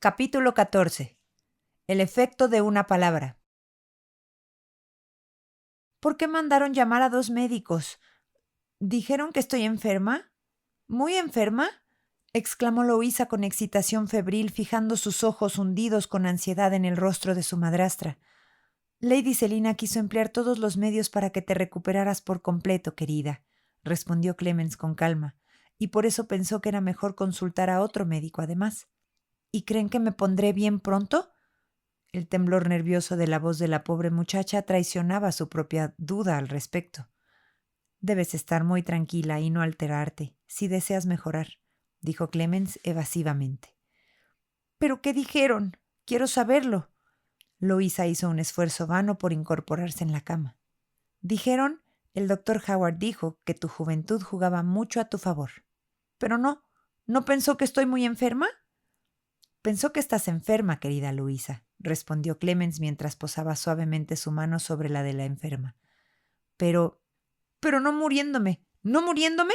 Capítulo 14. El efecto de una palabra. ¿Por qué mandaron llamar a 2 médicos? ¿Dijeron que estoy enferma? ¿Muy enferma?, exclamó Louisa con excitación febril, fijando sus ojos hundidos con ansiedad en el rostro de su madrastra. Lady Selina quiso emplear todos los medios para que te recuperaras por completo, querida, respondió Clemens con calma, y por eso pensó que era mejor consultar a otro médico además. ¿Y creen que me pondré bien pronto? El temblor nervioso de la voz de la pobre muchacha traicionaba su propia duda al respecto. Debes estar muy tranquila y no alterarte, si deseas mejorar, dijo Clemens evasivamente. ¿Pero qué dijeron? Quiero saberlo. Louisa hizo un esfuerzo vano por incorporarse en la cama. Dijeron, el doctor Howard dijo que tu juventud jugaba mucho a tu favor. Pero ¿no pensó que estoy muy enferma? Pensó que estás enferma, querida Louisa, respondió Clemens mientras posaba suavemente su mano sobre la de la enferma. Pero no muriéndome. ¿No muriéndome?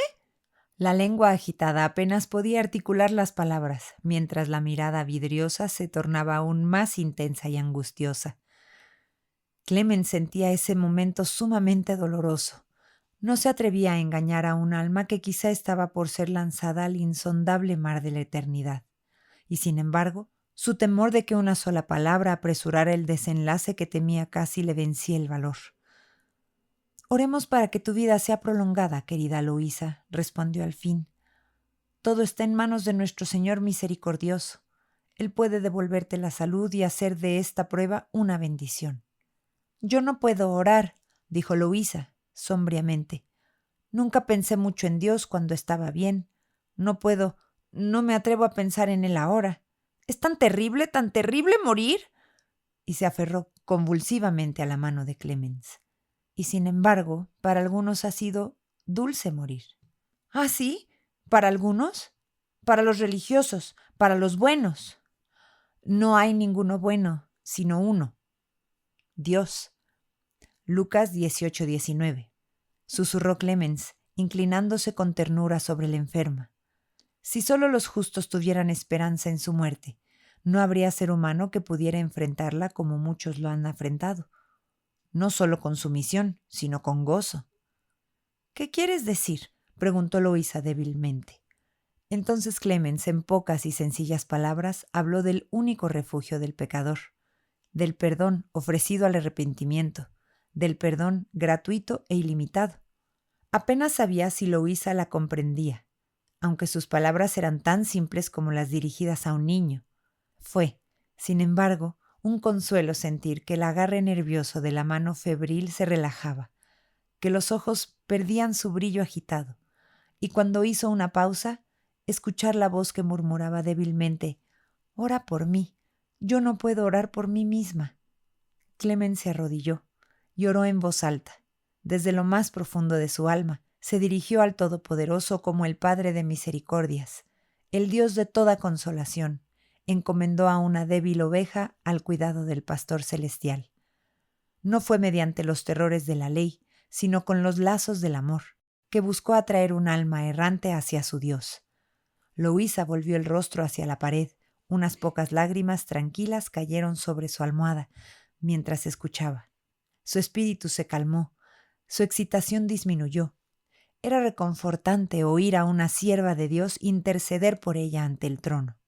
La lengua agitada apenas podía articular las palabras, mientras la mirada vidriosa se tornaba aún más intensa y angustiosa. Clemens sentía ese momento sumamente doloroso. No se atrevía a engañar a un alma que quizá estaba por ser lanzada al insondable mar de la eternidad. Y sin embargo, su temor de que una sola palabra apresurara el desenlace que temía casi le vencía el valor. «Oremos para que tu vida sea prolongada, querida Louisa», respondió al fin. «Todo está en manos de nuestro Señor misericordioso. Él puede devolverte la salud y hacer de esta prueba una bendición». «Yo no puedo orar», dijo Louisa, sombríamente. «Nunca pensé mucho en Dios cuando estaba bien. No me atrevo a pensar en Él ahora. ¿Es tan terrible morir?» Y se aferró convulsivamente a la mano de Clemens. Y sin embargo, para algunos ha sido dulce morir. ¿Ah, sí? ¿Para algunos? Para los religiosos, para los buenos. No hay ninguno bueno, sino uno. Dios. Lucas 18:19. Susurró Clemens, inclinándose con ternura sobre la enferma. Si solo los justos tuvieran esperanza en su muerte, no habría ser humano que pudiera enfrentarla como muchos lo han afrontado. No solo con sumisión, sino con gozo. «¿Qué quieres decir?», preguntó Louisa débilmente. Entonces Clemens, en pocas y sencillas palabras, habló del único refugio del pecador, del perdón ofrecido al arrepentimiento, del perdón gratuito e ilimitado. Apenas sabía si Louisa la comprendía, aunque sus palabras eran tan simples como las dirigidas a un niño. Fue, sin embargo, un consuelo sentir que el agarre nervioso de la mano febril se relajaba, que los ojos perdían su brillo agitado, y cuando hizo una pausa, escuchar la voz que murmuraba débilmente: «Ora por mí, yo no puedo orar por mí misma». Clemens se arrodilló y oró en voz alta. Desde lo más profundo de su alma, se dirigió al Todopoderoso como el Padre de misericordias, el Dios de toda consolación. Encomendó a una débil oveja al cuidado del pastor celestial. No fue mediante los terrores de la ley, sino con los lazos del amor, que buscó atraer un alma errante hacia su Dios. Louisa volvió el rostro hacia la pared. Unas pocas lágrimas tranquilas cayeron sobre su almohada mientras escuchaba. Su espíritu se calmó, su excitación disminuyó. Era reconfortante oír a una sierva de Dios interceder por ella ante el trono.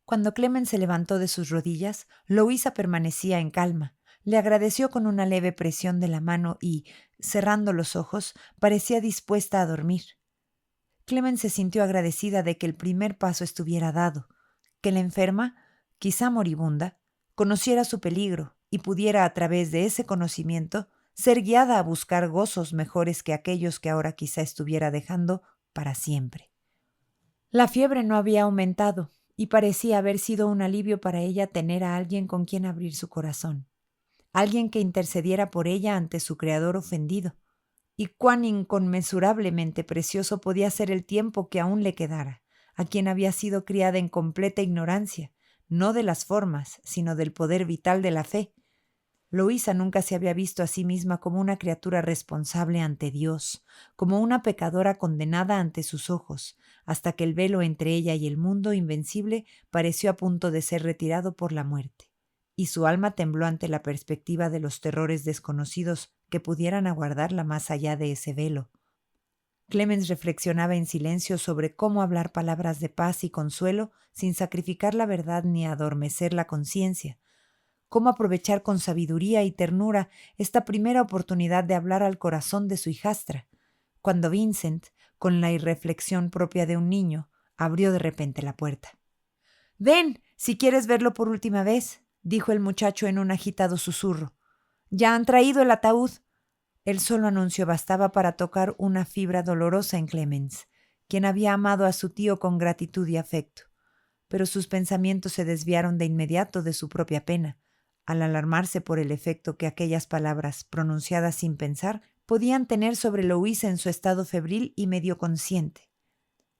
Cuando Clemens se levantó de sus rodillas, Louisa permanecía en calma. Le agradeció con una leve presión de la mano y, cerrando los ojos, parecía dispuesta a dormir. Clemens se sintió agradecida de que el primer paso estuviera dado, que la enferma, quizá moribunda, conociera su peligro y pudiera a través de ese conocimiento ser guiada a buscar gozos mejores que aquellos que ahora quizá estuviera dejando para siempre. La fiebre no había aumentado y parecía haber sido un alivio para ella tener a alguien con quien abrir su corazón, alguien que intercediera por ella ante su Creador ofendido. Y cuán inconmensurablemente precioso podía ser el tiempo que aún le quedara, a quien había sido criada en completa ignorancia, no de las formas, sino del poder vital de la fe. Louisa nunca se había visto a sí misma como una criatura responsable ante Dios, como una pecadora condenada ante sus ojos, hasta que el velo entre ella y el mundo invencible pareció a punto de ser retirado por la muerte, y su alma tembló ante la perspectiva de los terrores desconocidos que pudieran aguardarla más allá de ese velo. Clemens reflexionaba en silencio sobre cómo hablar palabras de paz y consuelo sin sacrificar la verdad ni adormecer la conciencia, cómo aprovechar con sabiduría y ternura esta primera oportunidad de hablar al corazón de su hijastra, cuando Vincent, con la irreflexión propia de un niño, abrió de repente la puerta. «Ven, si quieres verlo por última vez», dijo el muchacho en un agitado susurro. «Ya han traído el ataúd». El solo anuncio bastaba para tocar una fibra dolorosa en Clemens, quien había amado a su tío con gratitud y afecto. Pero sus pensamientos se desviaron de inmediato de su propia pena, al alarmarse por el efecto que aquellas palabras, pronunciadas sin pensar, podían tener sobre Louisa en su estado febril y medio consciente.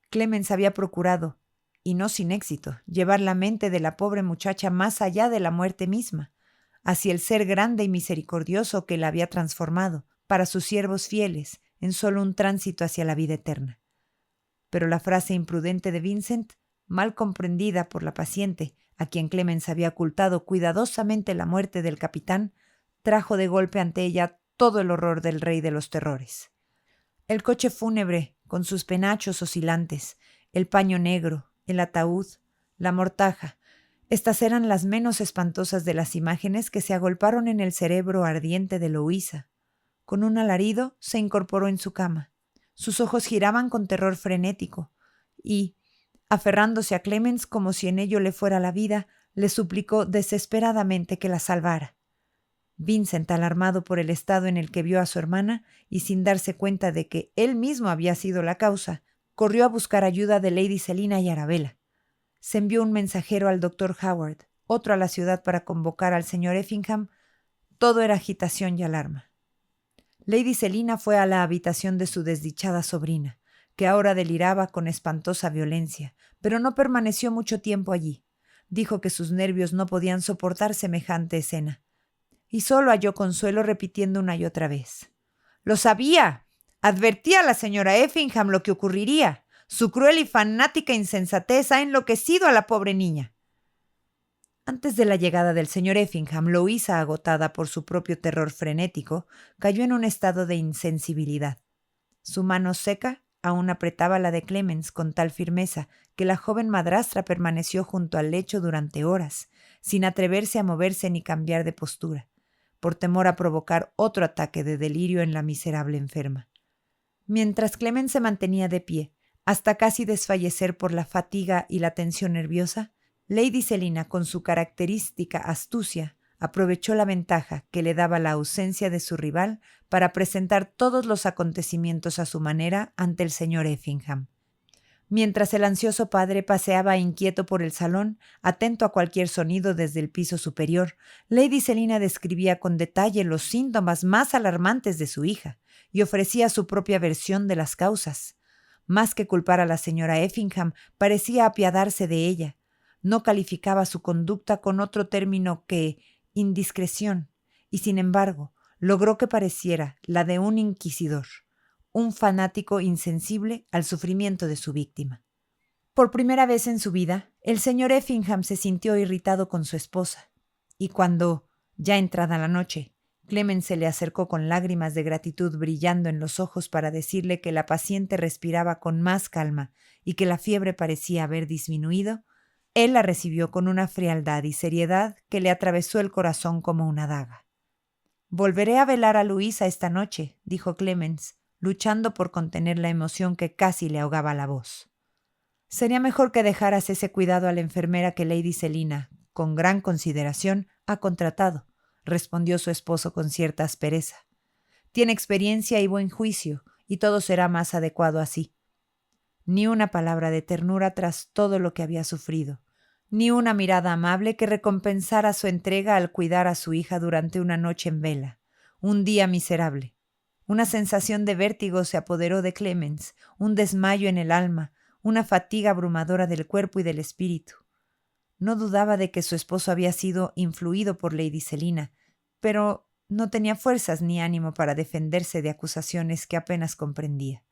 Clemens había procurado, y no sin éxito, llevar la mente de la pobre muchacha más allá de la muerte misma, hacia el ser grande y misericordioso que la había transformado, para sus siervos fieles, en solo un tránsito hacia la vida eterna. Pero la frase imprudente de Vincent, mal comprendida por la paciente, a quien Clemens había ocultado cuidadosamente la muerte del capitán, trajo de golpe ante ella todo el horror del rey de los terrores. El coche fúnebre, con sus penachos oscilantes, el paño negro, el ataúd, la mortaja, estas eran las menos espantosas de las imágenes que se agolparon en el cerebro ardiente de Louisa. Con un alarido se incorporó en su cama. Sus ojos giraban con terror frenético y, aferrándose a Clemens como si en ello le fuera la vida, le suplicó desesperadamente que la salvara. Vincent, alarmado por el estado en el que vio a su hermana y sin darse cuenta de que él mismo había sido la causa, corrió a buscar ayuda de Lady Selina y Arabella. Se envió un mensajero al doctor Howard, otro a la ciudad para convocar al señor Effingham. Todo era agitación y alarma. Lady Selina fue a la habitación de su desdichada sobrina, que ahora deliraba con espantosa violencia, pero no permaneció mucho tiempo allí. Dijo que sus nervios no podían soportar semejante escena, y solo halló consuelo repitiendo una y otra vez: «¡Lo sabía! Advertí a la señora Effingham lo que ocurriría. Su cruel y fanática insensatez ha enloquecido a la pobre niña». Antes de la llegada del señor Effingham, Louisa, agotada por su propio terror frenético, cayó en un estado de insensibilidad. Su mano seca aún apretaba la de Clemens con tal firmeza que la joven madrastra permaneció junto al lecho durante horas, sin atreverse a moverse ni cambiar de postura, por temor a provocar otro ataque de delirio en la miserable enferma. Mientras Clemens se mantenía de pie, hasta casi desfallecer por la fatiga y la tensión nerviosa, Lady Selina, con su característica astucia, aprovechó la ventaja que le daba la ausencia de su rival para presentar todos los acontecimientos a su manera ante el señor Effingham. Mientras el ansioso padre paseaba inquieto por el salón, atento a cualquier sonido desde el piso superior, Lady Selina describía con detalle los síntomas más alarmantes de su hija y ofrecía su propia versión de las causas. Más que culpar a la señora Effingham, parecía apiadarse de ella. No calificaba su conducta con otro término que indiscreción, y sin embargo logró que pareciera la de un inquisidor, un fanático insensible al sufrimiento de su víctima. Por primera vez en su vida, el señor Effingham se sintió irritado con su esposa, y cuando, ya entrada la noche, Clemens se le acercó con lágrimas de gratitud brillando en los ojos para decirle que la paciente respiraba con más calma y que la fiebre parecía haber disminuido, él la recibió con una frialdad y seriedad que le atravesó el corazón como una daga. «Volveré a velar a Louisa esta noche», dijo Clemens, luchando por contener la emoción que casi le ahogaba la voz. «Sería mejor que dejaras ese cuidado a la enfermera que Lady Selina, con gran consideración, ha contratado», respondió su esposo con cierta aspereza. «Tiene experiencia y buen juicio, y todo será más adecuado así». Ni una palabra de ternura tras todo lo que había sufrido, ni una mirada amable que recompensara su entrega al cuidar a su hija durante una noche en vela, un día miserable. Una sensación de vértigo se apoderó de Clemens, un desmayo en el alma, una fatiga abrumadora del cuerpo y del espíritu. No dudaba de que su esposo había sido influido por Lady Selina, pero no tenía fuerzas ni ánimo para defenderse de acusaciones que apenas comprendía.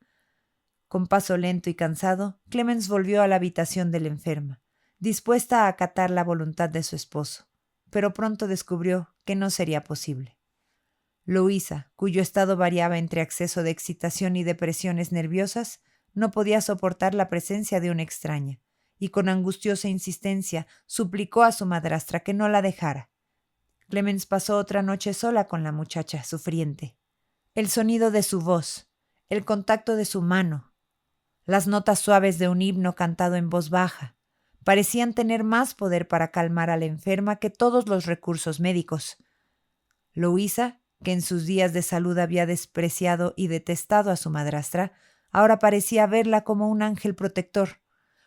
Con paso lento y cansado, Clemens volvió a la habitación de la enferma, dispuesta a acatar la voluntad de su esposo, pero pronto descubrió que no sería posible. Louisa, cuyo estado variaba entre acceso de excitación y depresiones nerviosas, no podía soportar la presencia de una extraña, y con angustiosa insistencia suplicó a su madrastra que no la dejara. Clemens pasó otra noche sola con la muchacha sufriente. El sonido de su voz, el contacto de su mano, las notas suaves de un himno cantado en voz baja, parecían tener más poder para calmar a la enferma que todos los recursos médicos. Louisa, que en sus días de salud había despreciado y detestado a su madrastra, ahora parecía verla como un ángel protector,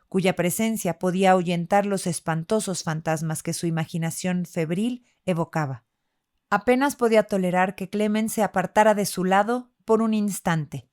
cuya presencia podía ahuyentar los espantosos fantasmas que su imaginación febril evocaba. Apenas podía tolerar que Clemens se apartara de su lado por un instante.